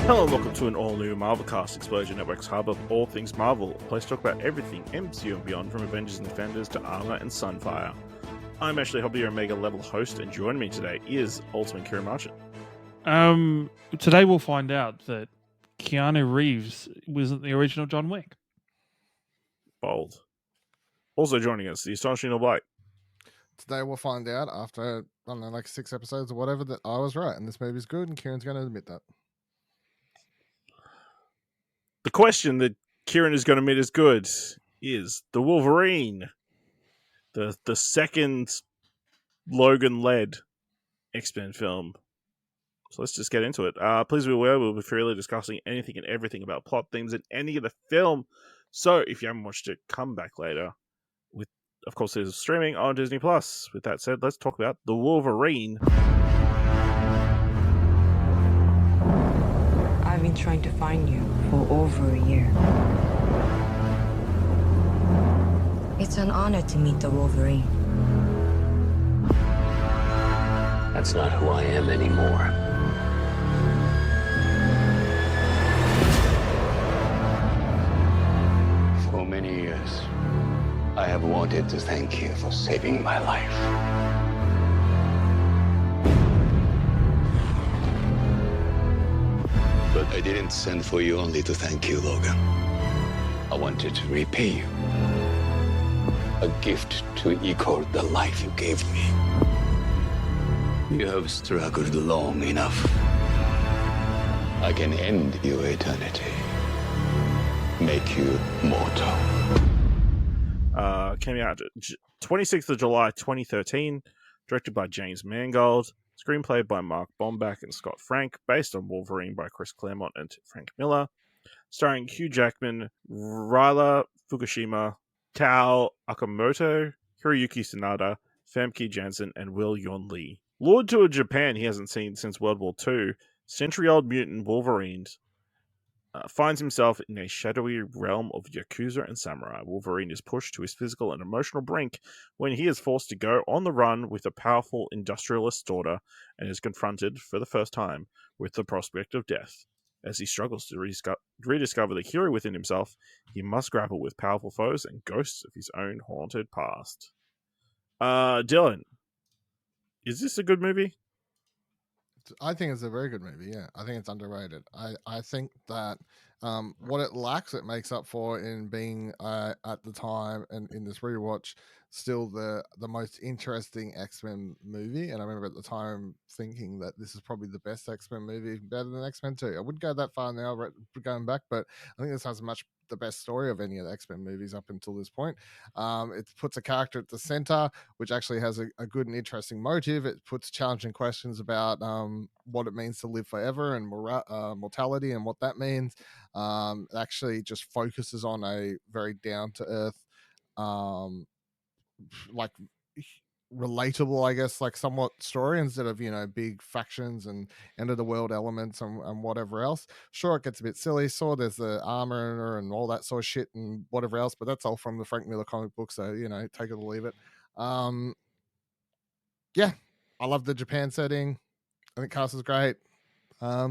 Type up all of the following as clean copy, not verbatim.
Hello and welcome to an all-new Marvelcast, Explosion Network's hub of all things Marvel, a place to talk about everything MCU and beyond, from Avengers and Defenders to Armor and Sunfire. I'm Ashley Hobby, your Omega level host, and joining me today is Ultimate Ciaran Marchant. Today we'll find out that Keanu Reeves wasn't the original John Wick. Bold. Also joining us, the astonishing Dylan Blight. Today we'll find out after, I don't know, like 6 episodes or whatever, that I was right and this movie's good, and Kieran's going to admit that. The question that Ciaran is going to admit is good is the Wolverine, the second Logan-led X-Men film. So let's just get into it. Please be aware we'll be freely discussing anything and everything about plot, themes, and any of the film. So if you haven't watched it, come back later. Of course, there's streaming on Disney+. With that said, let's talk about the Wolverine. I've been trying to find you for over a year. It's an honor to meet the Wolverine. That's not who I am anymore. For many years, I have wanted to thank you for saving my life. But I didn't send for you only to thank you, Logan. I wanted to repay you. A gift to equal the life you gave me. You have struggled long enough. I can end your eternity. Make you mortal. Came out 26th of July 2013, directed by James Mangold, screenplay by Mark Bomback and Scott Frank, based on Wolverine by Chris Claremont and Frank Miller, starring Hugh Jackman, Rila, Fukushima, Tao Okamoto, Hiroyuki Sanada, Famke, Janssen, and Will Yon Lee. Lured to a Japan he hasn't seen since World War II, century-old mutant Wolverine finds himself in a shadowy realm of Yakuza and samurai. Wolverine is pushed to his physical and emotional brink when he is forced to go on the run with a powerful industrialist's daughter and is confronted, for the first time, with the prospect of death. As he struggles to rediscover the hero within himself, he must grapple with powerful foes and ghosts of his own haunted past. Dylan, is this a good movie? I think it's a very good movie, yeah. I think it's underrated. I think that what it lacks, it makes up for in being, at the time and in this rewatch, still the most interesting X-Men movie. And I remember at the time thinking that this is probably the best X-Men movie, better than X-Men 2. I wouldn't go that far now going back, but I think this has the best story of any of the X-Men movies up until this point. It puts a character at the center, which actually has a good and interesting motive. It puts challenging questions about what it means to live forever and mortality and what that means. It actually just focuses on a very down-to-earth, like relatable, I guess, like somewhat story, instead of, big factions and end of the world elements and whatever else. Sure, it gets a bit silly. So there's the armor and all that sort of shit and whatever else, but that's all from the Frank Miller comic book, so take it or leave it. Yeah, I love the Japan setting. I think cast is great. Yeah,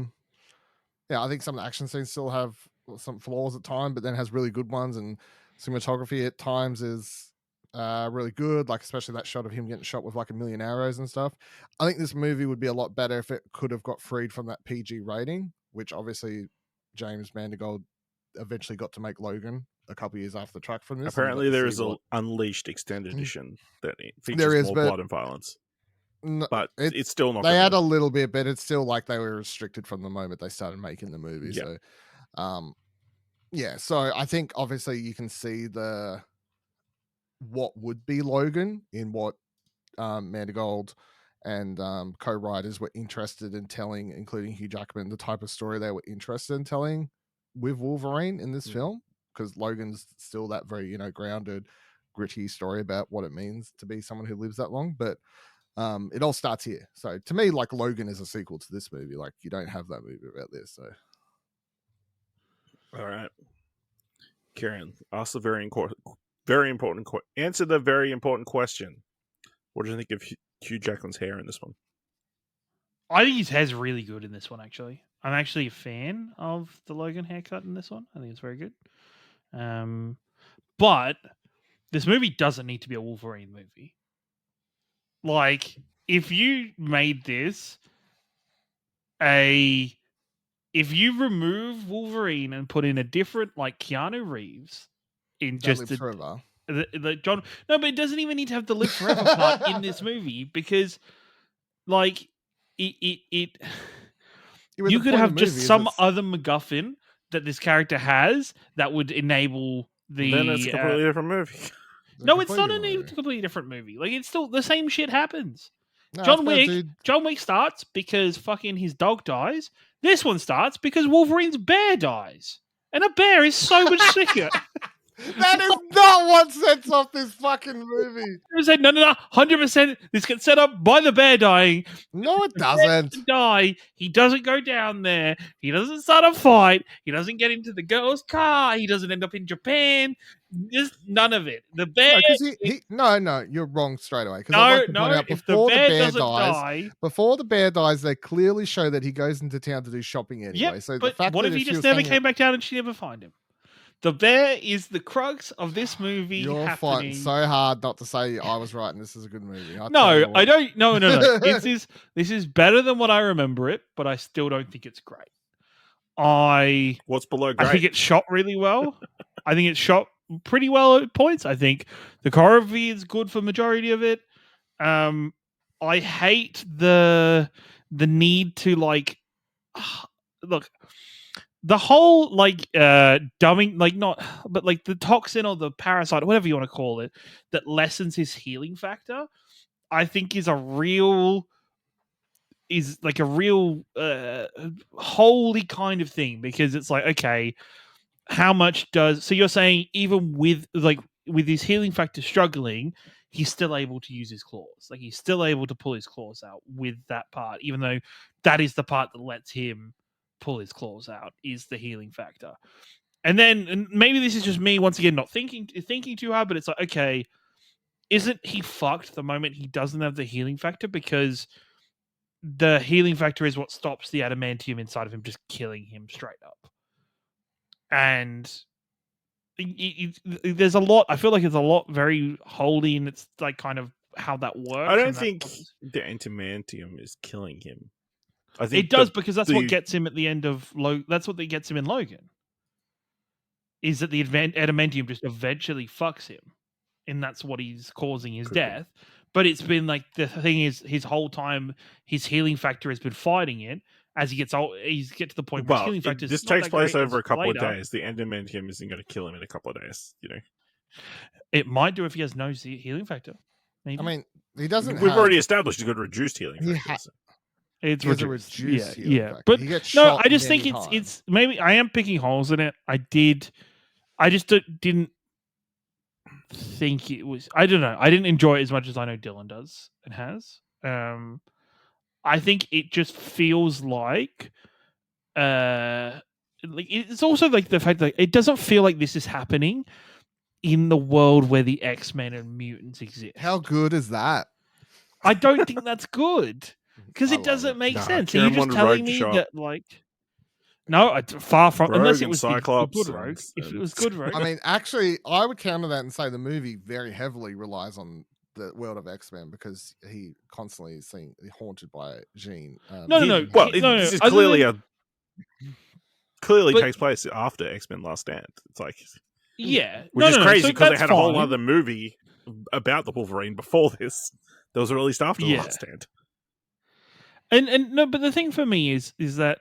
I think some of the action scenes still have some flaws at times, but then has really good ones, and cinematography at times is really good, like especially that shot of him getting shot with like a million arrows and stuff. I think this movie would be a lot better if it could have got freed from that PG rating, which obviously James Mangold eventually got to make Logan a couple years after the track from this. Apparently there is an Unleashed extended edition that features more blood and violence. But it's still not. They add a little bit, but it's still like they were restricted from the moment they started making the movie. Yeah. So, yeah. So I think obviously you can see what would be Logan in what Mangold and co-writers were interested in telling, including Hugh Jackman, the type of story they were interested in telling with Wolverine in this film, because Logan's still that very grounded, gritty story about what it means to be someone who lives that long, but. It all starts here. So to me, like, Logan is a sequel to this movie. Like, you don't have that movie about this. So, all right, Ciaran, ask the answer the very important question. What do you think of Hugh Jackman's hair in this one? I think his hair's really good in this one. Actually, I'm actually a fan of the Logan haircut in this one. I think it's very good. But this movie doesn't need to be a Wolverine movie. Like, if you made this if you remove Wolverine and put in a different, like, Keanu Reeves in That just lives forever. the John, no, but it doesn't even need to have the live forever part in this movie because, like, it Yeah, but you the could point have of the just movie is some it's- other MacGuffin that this character has that would enable the. Then it's a completely different movie. it's a No, it's not completely a movie. completely different movie. Like, it's still the same shit happens. No, John it's got a Wick. dude- John Wick starts because fucking his dog dies. This one starts because Wolverine's bear dies, and a bear is so much sicker. That is not what sets off this fucking movie. I said, no, 100%. This gets set up by the bear dying. No, it doesn't. Die. He doesn't go down there. He doesn't start a fight. He doesn't get into the girl's car. He doesn't end up in Japan. Just none of it. The bear. No, you're wrong straight away. Because No. If the bear doesn't die, before the bear dies, they clearly show that he goes into town to do shopping anyway. yep. So the But fact what that if he she just was never hanging- came back down and she never find him? The bear is the crux of this movie. You're happening. fighting so hard not to say I was right and this is a good movie. No, I don't. No. This is better than what I remember it, but I still don't think it's great. What's below great? I think it's shot really well. I think it's shot pretty well at points. I think the choreography is good for majority of it. I hate the need to, like, look, the whole, like, dumbing, like, not, but like the toxin or the parasite, whatever you want to call it, that lessens his healing factor, I think is a real holy kind of thing, because it's like, okay, how much so you're saying even with his healing factor struggling, he's still able to use his claws, like he's still able to pull his claws out with that part, even though that is the part that lets him pull his claws out, is the healing factor. And maybe this is just me once again not thinking too hard, but it's like, okay, isn't he fucked the moment he doesn't have the healing factor? Because the healing factor is what stops the adamantium inside of him just killing him straight up. And there's a lot, I feel like it's a lot very holy, and it's like kind of how that works. I don't think the adamantium is killing him. I think it does, because that's what gets him at the end of that's what gets him in Logan. Is that the adamantium just eventually fucks him, and that's what he's causing his death. But it's been like, the thing is, his whole time his healing factor has been fighting it. As he gets old, he's get to the point where his healing factor. This takes place over a couple of days. The adamantium isn't going to kill him in a couple of days. You know, it might do if he has no healing factor. Maybe. I mean, he doesn't. We've already established he's got reduced healing factor. It's reduced. Yeah. But no, I just think it's maybe I am picking holes in it. I just didn't think it was. I don't know. I didn't enjoy it as much as I know Dylan does and has. I think it just feels like it's also like the fact that it doesn't feel like this is happening in the world where the X-Men and mutants exist. How good is that? I don't think that's good, because it doesn't make sense. Are you just telling me that, like, no, far from, Rogue unless it was Cyclops good Rogue. If it was good Rogue. I mean, actually, I would counter that and say the movie very heavily relies on the world of X-Men, because he constantly is haunted by Jean. No. Well, this is clearly takes place after X-Men Last Stand. It's like, yeah, which is crazy, so because they had a whole fine. other movie about the Wolverine before this. That was released after the Last Stand. And no, but the thing for me is that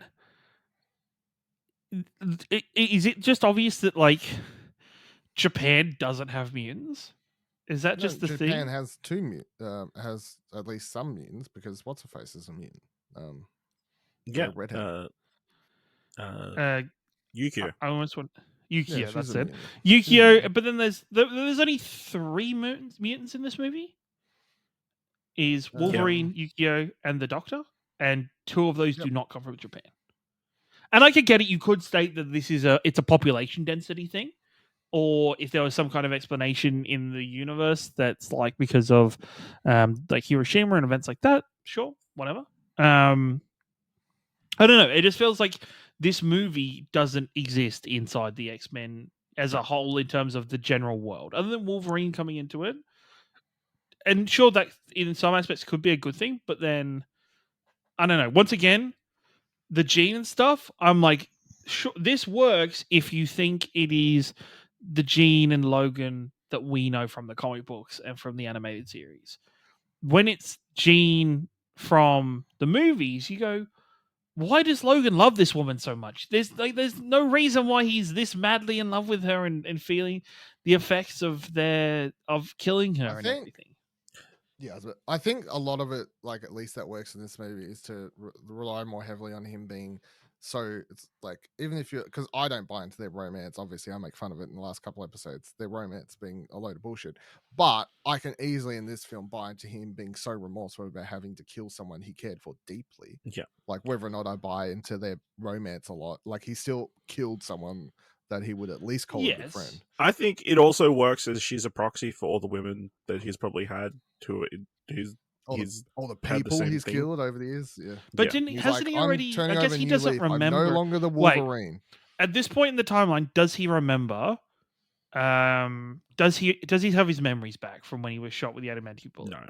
is it just obvious that, like, Japan doesn't have mutants? Is that just the thing? Japan has has at least some mutants, because what's her face is a mutant. Redhead. Yukio. I almost want Yukio. Yeah, that's she's a it. mutant. Yukio. But then there's only 3 mutants in this movie. Is Wolverine, Yukio, and the Doctor, and 2 of those do not come from Japan. And I could get it. You could state that this is it's a population density thing, or if there was some kind of explanation in the universe that's like because of like Hiroshima and events like that. Sure, whatever. I don't know. It just feels like this movie doesn't exist inside the X-Men as a whole in terms of the general world, other than Wolverine coming into it. And sure, that in some aspects could be a good thing, but then I don't know. Once again, the Jean and stuff, I'm like, sure, this works if you think it is the Jean and Logan that we know from the comic books and from the animated series. When it's Jean from the movies, you go, why does Logan love this woman so much? There's no reason why he's this madly in love with her and feeling the effects of killing her and everything. Yeah, but I think a lot of it, like at least that works in this movie, is to rely more heavily on him being so. It's like even if you, because I don't buy into their romance. Obviously, I make fun of it in the last couple episodes. Their romance being a load of bullshit. But I can easily in this film buy into him being so remorseful about having to kill someone he cared for deeply. Yeah, like whether or not I buy into their romance a lot, like he still killed someone that he would at least call a good friend. I think it also works as she's a proxy for all the women that he's probably had to all the people he's killed over the years. Yeah, but He's hasn't he already? I guess he doesn't remember. I'm no longer the Wolverine. Wait, at this point in the timeline, does he remember? Does he have his memories back from when he was shot with the adamantium bullet? No.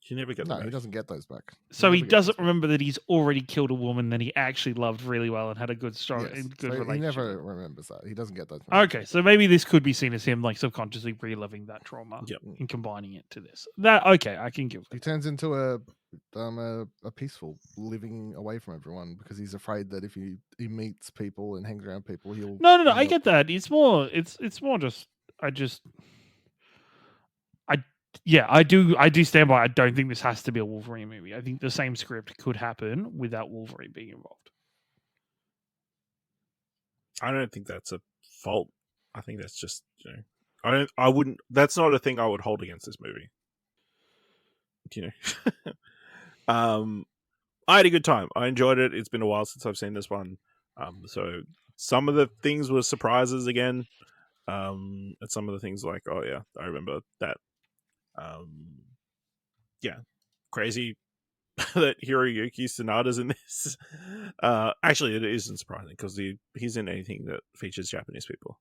He never gets. No, he doesn't get those back. So he doesn't remember that he's already killed a woman that he actually loved really well and had a good story Yes. and good So relationship. he never remembers that. He doesn't get those. Okay, so maybe this could be seen as him like subconsciously reliving that trauma and combining it to this. That okay, I can give. He turns into a peaceful living away from everyone because he's afraid that if he meets people and hangs around people, he'll. No. I get that. It's more just. I do stand by. I don't think this has to be a Wolverine movie. I think the same script could happen without Wolverine being involved. I don't think that's a fault. I think that's just, I wouldn't. That's not a thing I would hold against this movie. I had a good time. I enjoyed it. It's been a while since I've seen this one. So some of the things were surprises again. And some of the things like, oh yeah, I remember that. Crazy that Hiroyuki Sanada's in this. Actually, it isn't surprising because he's in anything that features Japanese people.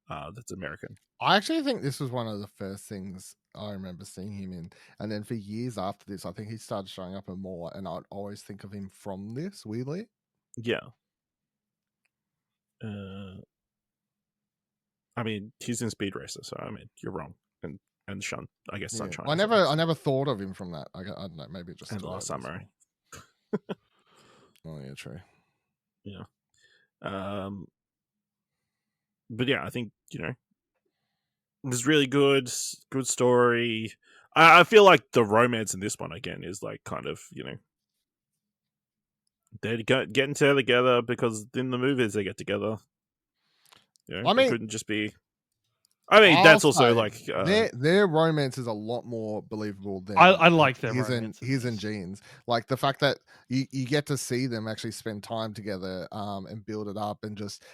That's American. I actually think this was one of the first things I remember seeing him in, and then for years after this, I think he started showing up in more, and I'd always think of him from this. Weirdly, yeah. I mean, he's in Speed Racer, so I mean, you're wrong. And Shun, I guess Sunshine. I never thought of him from that. I don't know. Maybe it just and Last Samurai. Oh yeah, true. Yeah. But yeah, I think it was really good story. I feel like the romance in this one again is like kind of they're getting together because in the movies they get together. I mean, it couldn't just be. I mean, that's also like their romance is a lot more believable than I like their romance. His and Jean's. Like the fact that you get to see them actually spend time together and build it up, and just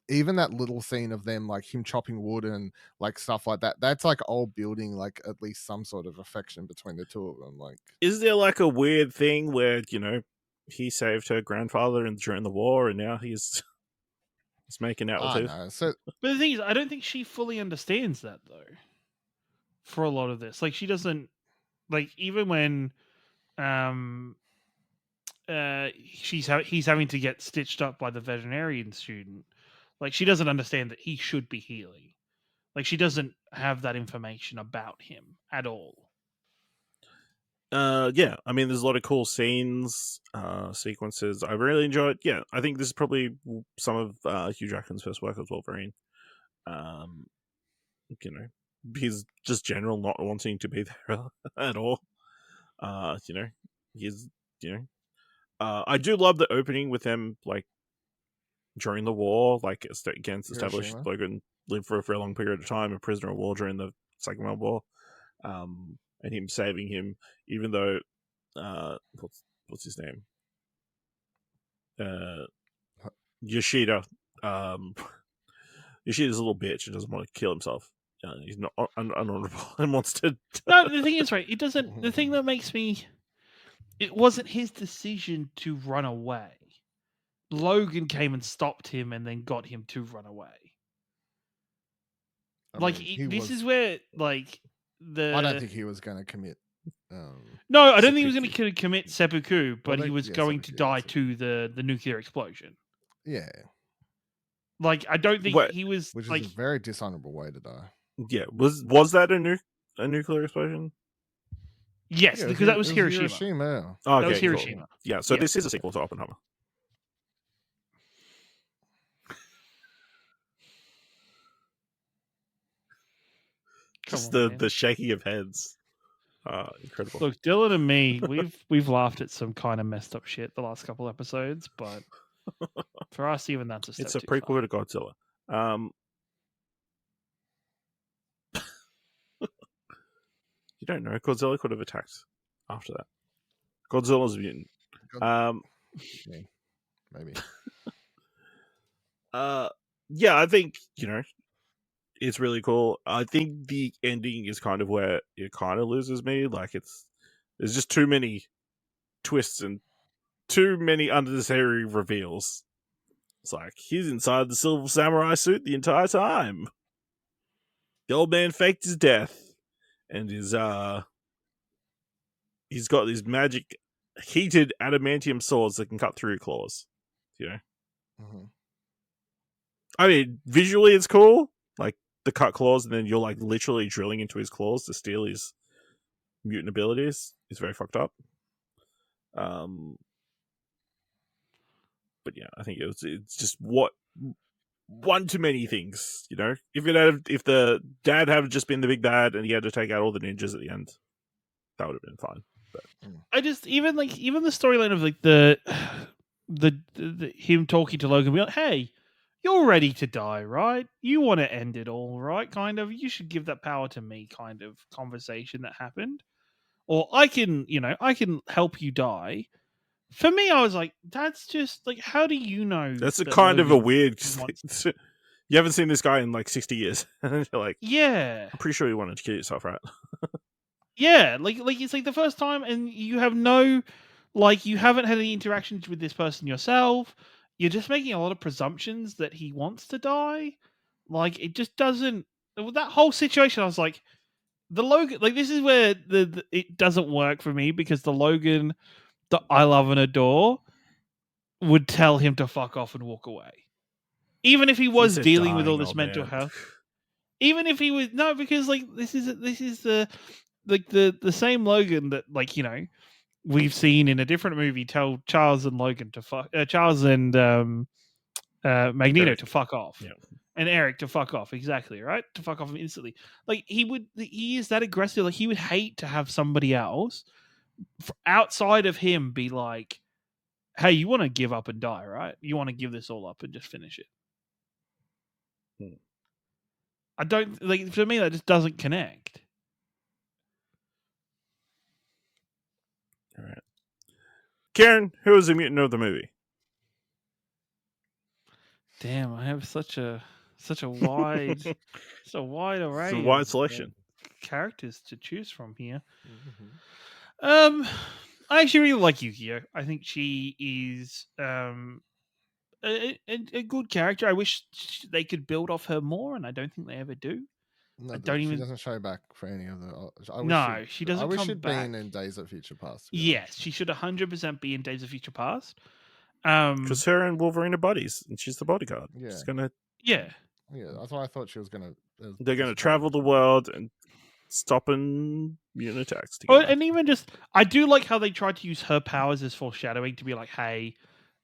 even that little scene of them, like him chopping wood and like stuff like that. That's like all building like at least some sort of affection between the two of them. Like, is there like a weird thing where he saved her grandfather during the war, and now he's making out with her. But the thing is, I don't think she fully understands that though. For a lot of this, like she doesn't, like even when, he's having to get stitched up by the veterinarian student, like she doesn't understand that he should be healing. Like she doesn't have that information about him at all. Yeah, I mean, there's a lot of cool scenes, sequences. I really enjoyed. Yeah, I think this is probably some of Hugh Jackman's first work as Wolverine. He's just general not wanting to be there at all. He's I do love the opening with them like during the war, like against established Logan lived for a very long period of time, a prisoner of war during the Second World War. And him saving him, even though what's his name? Yoshida. Yoshida's a little bitch and doesn't want to kill himself. He's not unhonorable and wants to. No, the thing is, right? It doesn't. The thing that makes me it wasn't his decision to run away. Logan came and stopped him and then got him to run away. This is where I don't think he was going to commit. No, I don't think he was going to commit seppuku, but he was going to die that's it. to the nuclear explosion. Yeah, I don't think he was which is a very dishonorable way to die. Yeah, was that a nuclear explosion? Yes, Yeah, because that was Hiroshima. Hiroshima. Oh, okay, That was cool. Hiroshima. Yeah, so this is a sequel to Oppenheimer. Just the shaking of heads. Incredible. Look, Dylan and me, we've laughed at some kind of messed up shit the last couple episodes, but for us, even that's a step It's a too prequel far. to Godzilla. You don't know. Godzilla could have attacked after that. Godzilla's a mutant. Maybe. Yeah, I think, it's really cool. I think the ending is kind of where it kind of loses me. There's just too many twists and too many unnecessary reveals. It's like, he's inside the Silver Samurai suit the entire time. The old man faked his death. And he's got these magic heated adamantium swords that can cut through your claws. Mm-hmm. I mean, visually it's cool. The cut claws, and then you're literally drilling into his claws to steal his mutant abilities. It's very fucked up. But yeah, I think it's just one too many things. If the dad had just been the big bad and he had to take out all the ninjas at the end, that would have been fine. But I just even the storyline of the him talking to Logan, be like, hey, you're ready to die, right? You want to end it all, right? Kind of. You should give that power to me. Kind of conversation that happened, or I can help you die. For me, I was like, that's just how do you know? That's that kind of a Logan weird. wants- You haven't seen this guy in 60 years, and you're like, Yeah, I'm pretty sure you wanted to kill yourself, right? yeah. It's the first time, and you have no, you haven't had any interactions with this person yourself. You're just making a lot of presumptions that he wants to die. It just doesn't. That whole situation, I was like, the Logan. This is where the it doesn't work for me because the Logan that I love and adore would tell him to fuck off and walk away, even if he was He's a dealing with all dying this old mental man. health. Even if he was because this is the same Logan that we've seen in a different movie tell Charles and Logan to fuck Charles and Magneto Eric. to fuck off. Yeah. And Eric to fuck off, exactly, right? To fuck off instantly. He is that aggressive. He would hate to have somebody else outside of him be like, hey, you want to give up and die, right? You want to give this all up and just finish it. I don't for me that just doesn't connect. All right. Ciaran, who is the mutant of the movie? Damn, I have such a wide array. It's a wide selection. Characters to choose from here. Mm-hmm. I actually really like Yukio. I think she is a good character. I wish they could build off her more, and I don't think they ever do. No, she doesn't show back for any of the. She doesn't. I wish come she'd back. been in Days of Future Past. Yes, she should 100% be in Days of Future Past. Because her and Wolverine are buddies, and she's the bodyguard. Yeah. She's gonna. Yeah. Yeah, that's why I thought she was gonna. They're gonna travel the world and stopping mutant attacks Oh, together. and even just, I do like how they tried to use her powers as foreshadowing to be like, hey,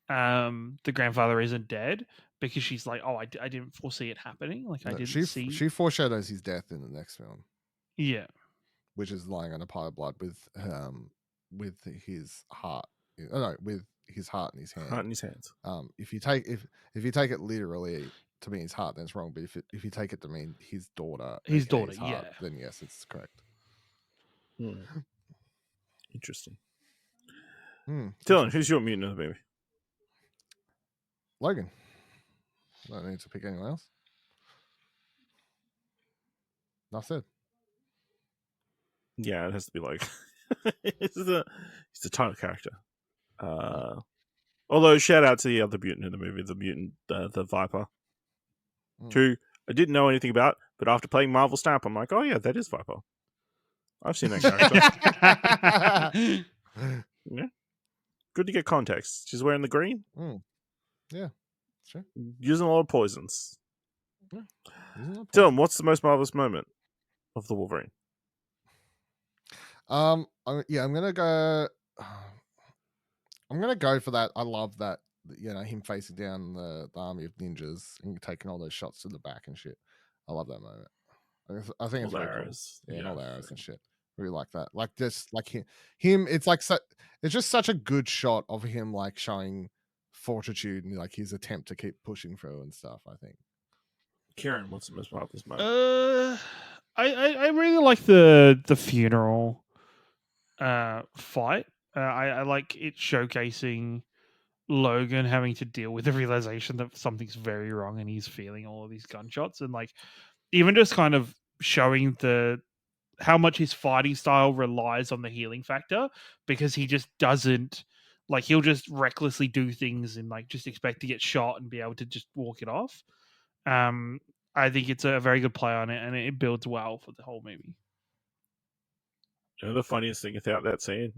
the grandfather isn't dead, because she's like, oh, I didn't foresee it happening. I didn't see. She foreshadows his death in the next film. Yeah. Which is lying on a pile of blood with his heart. Oh, no, with his heart in his hand. Heart in his hands. If you take it literally to mean his heart, then it's wrong. But if you take it to mean his daughter, heart, yeah, then yes, it's correct. Interesting. Dylan, who's your mutant of the movie? Logan. I don't need to pick anyone else. Enough said. Yeah, it has to be Logan. he's a title character. Although shout out to the other mutant in the movie, the mutant, the Viper, who I didn't know anything about, but after playing Marvel Snap, I'm like, oh yeah, that is Viper. I've seen that character. Yeah, good to get context. She's wearing the green. Yeah, sure. Using a lot of poisons. Yeah. Dylan, what's the most marvelous moment of the Wolverine? I'm gonna go. I'm gonna go for that. I love that. Him facing down the army of ninjas and taking all those shots to the back and shit. I love that moment. I think it's very cool. Yeah, and all the arrows and shit. Really like that. Like just like him. It's like it's just such a good shot of him like showing fortitude and like his attempt to keep pushing through and stuff. I think. Ciaran, what's the most marvelous moment? I really like the funeral fight. I like it showcasing Logan having to deal with the realization that something's very wrong and he's feeling all of these gunshots, and like even just kind of showing how much his fighting style relies on the healing factor, because he just doesn't, like, he'll just recklessly do things and like just expect to get shot and be able to just walk it off. I think it's a very good play on it, and it builds well for the whole movie. You know the funniest thing about that scene?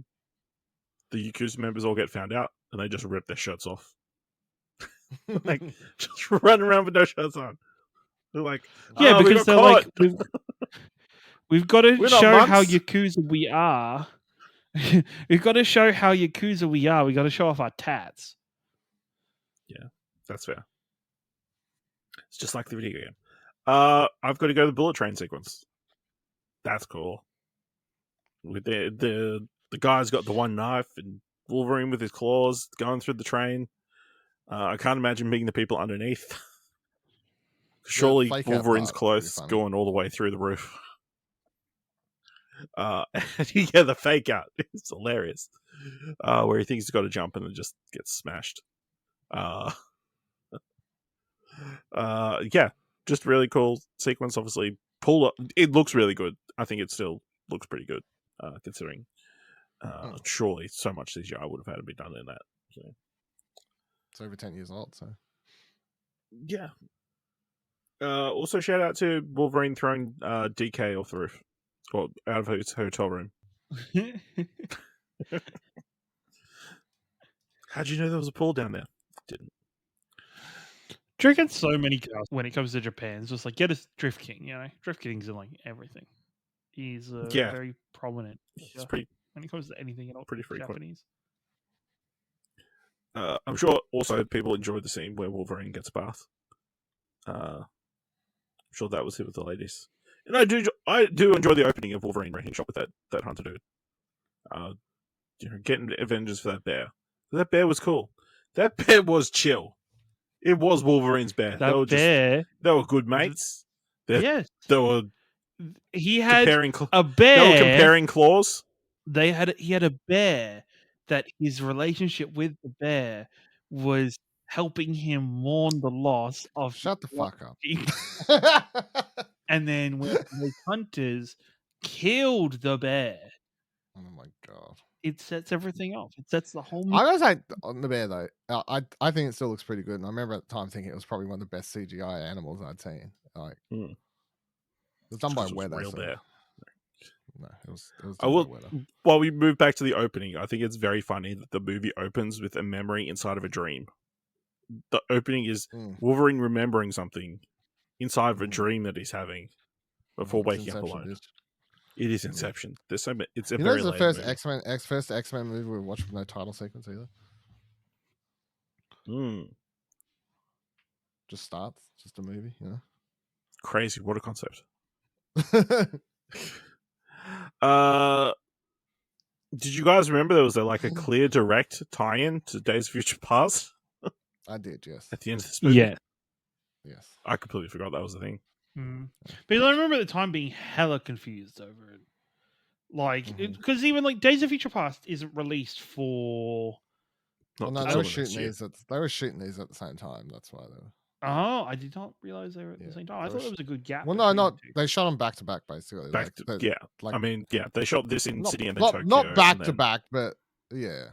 The Yakuza members all get found out, and they just rip their shirts off. Like, just run around with no shirts on. They're like, yeah, because they're caught. like, we've got to show how Yakuza we are. We've got to show how Yakuza we are. We got to show off our tats. Yeah, that's fair. It's just like the video game. I've got to go to the bullet train sequence. That's cool. With the guy's got the one knife and Wolverine with his claws going through the train. I can't imagine being the people underneath. Surely Wolverine's clothes going all the way through the roof. Yeah, the fake out. It's hilarious. Where he thinks he's got to jump and then just gets smashed. Yeah, just really cool sequence. Obviously, pull up. It looks really good. I think it still looks pretty good, considering surely so much CGI would have had to be done in that. It's over 10 years old, so yeah. Also, shout out to Wolverine throwing DK off the roof, or out of his hotel room. How'd you know there was a pool down there? Didn't. Drinking so many cars when it comes to Japan. It's just like, get a Drift King, Drift King's in like everything. He's very prominent. He's pretty when it comes to anything at all. Pretty frequent. Japanese. I'm sure also people enjoyed the scene where Wolverine gets a bath. I'm sure that was it with the ladies. And I do enjoy the opening of Wolverine running shot with that hunter dude. Getting Avengers for that bear. That bear was cool. That bear was chill. It was Wolverine's bear. They were good mates. Yes. He had a bear. They were comparing claws. He had a bear that his relationship with the bear was helping him mourn the loss of. Shut the fuck up. And then when the hunters killed the bear. Oh my god. It sets everything off. It sets the whole movie. I gotta say, on the bear though, I think it still looks pretty good. And I remember at the time thinking it was probably one of the best CGI animals I'd seen. Like, it was done by Weather. Real bear. No, it was done by Weather. While we move back to the opening, I think it's very funny that the movie opens with a memory inside of a dream. The opening is Wolverine remembering something inside of a dream that he's having before waking up alone. It is Inception. There's so many. It's a very the first X-Men movie we watched with no title sequence either. Just starts, just a movie, Crazy! What a concept. Did you guys remember there was a clear direct tie-in to Days of Future Past? I did, yes. At the end of this movie, yeah, yes. I completely forgot that was the thing. But I remember at the time being hella confused over it. Like, because even Days of Future Past isn't released for. Well, no, they were shooting these at the same time. That's why they were. Oh, I did not realize they were at Yeah, the same time. I they thought were there was a good gap. Well, no, between not the two. they shot them back to back, basically. Back like, to, they- yeah. like I mean, yeah, they shot this in not, City and then not, Tokyo. not and back to then- back, but yeah.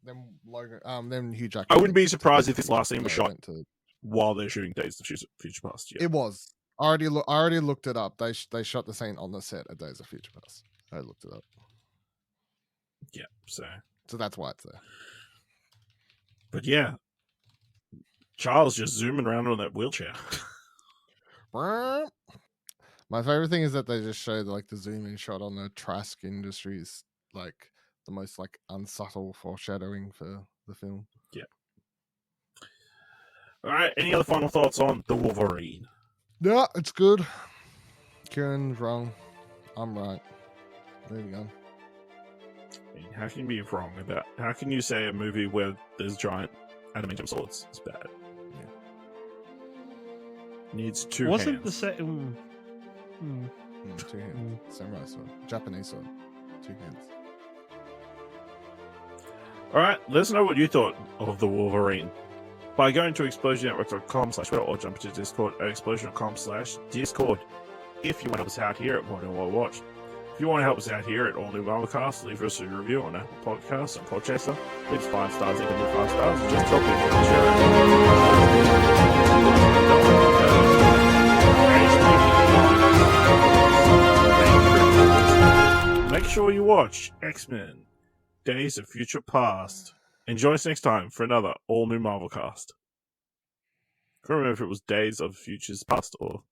Then Logan, then Hugh Jackman. I wouldn't be went to surprised Tokyo. if this last scene was Yeah, shot went to- while they're shooting Days of Future Past. Yeah. It was. I already looked it up. They shot the scene on the set of Days of Future Past. I looked it up, Yeah. So that's why it's there. but yeah. Charles just zooming around on that wheelchair. My favorite thing is that they just showed like the zoom in shot on the Trask Industries, like the most like unsubtle foreshadowing for the film. Alright, any other final thoughts on the Wolverine? Yeah, it's good. Kieran's wrong. I'm right. Moving on. I mean, how can you be wrong with that? How can you say a movie where there's giant adamantium swords is bad? Needs two Wasn't hands. the set? 2 hands. Samurai sword. Japanese sword. 2 hands. Alright, let us know what you thought of the Wolverine by going to explosionnetwork.com/Twitter or jump into Discord at explosion.com/Discord. If you want to help us out here at What and What Watch. If you want to help us out here at All New Marvelcast, leave us a review on Apple Podcasts and Podchaser. Leave us 5 stars, even 5 stars. Just drop it. Make sure you watch X-Men Days of Future Past. And join us next time for another all new Marvelcast. I can't remember if it was Days of Futures Past or